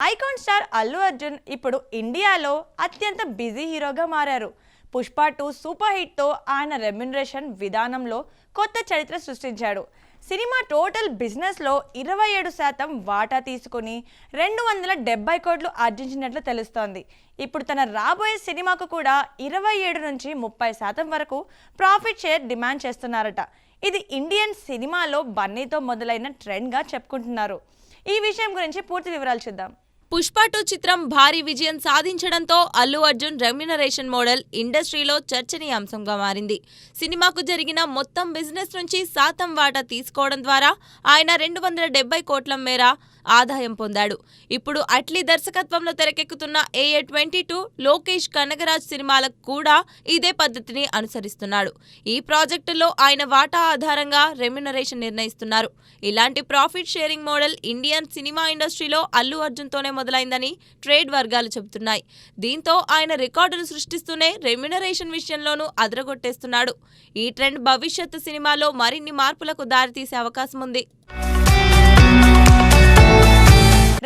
Icon star Allu Arjun ఇప్పుడు ఇండియాలో అత్యంత బిజీ హీరోగా మారారు. పుష్ప 2 సూపర్ హిట్తో ఆయన రెమ్యునరేషన్ విధానంలో కొత్త చరిత్ర సృష్టించాడు. సినిమా టోటల్ బిజినెస్లో 27% వాటా తీసుకుని 270 కోట్లు ఆర్జించినట్లు తెలుస్తోంది. ఇప్పుడు తన రాబోయే సినిమాకు కూడా 27 నుంచి 30% వరకు ప్రాఫిట్ షేర్ డిమాండ్ చేస్తున్నారట. ఇది ఇండియన్ సినిమాలో బన్నీతో మొదలైన ట్రెండ్గా చెప్పుకుంటున్నారు. ఈ విషయం గురించి పూర్తి వివరాలు చూద్దాం. పుష్ప 2 చిత్రం భారీ విజయం సాధించడంతో అల్లు అర్జున్ రెమ్యునరేషన్ మోడల్ ఇండస్ట్రీలో చర్చనీయాంశంగా మారింది. సినిమాకు జరిగిన మొత్తం బిజినెస్ నుంచి శాతం వాటా తీసుకోవడం ద్వారా ఆయన 270 కోట్ల మేర ఆదాయం పొందాడు. ఇప్పుడు అట్లీ దర్శకత్వంలో తెరకెక్కుతున్న AA22 లోకేష్ కనగరాజ్ సినిమాలకు కూడా ఇదే పద్ధతిని అనుసరిస్తున్నాడు. ఈ ప్రాజెక్టులో ఆయన వాటా ఆధారంగా రెమ్యునరేషన్ నిర్ణయిస్తున్నారు. ఇలాంటి profit sharing model Indian cinema ఇండస్ట్రీలో అల్లు అర్జున్తోనే మొదలైందని ట్రేడ్ వర్గాలు చెబుతున్నాయి. దీంతో ఆయన రికార్డులు సృష్టిస్తూనే రెమ్యునరేషన్ విషయంలోనూ అదరగొట్టేస్తున్నాడు. ఈ ట్రెండ్ భవిష్యత్తు సినిమాలో మరిన్ని మార్పులకు దారితీసే అవకాశం ఉంది.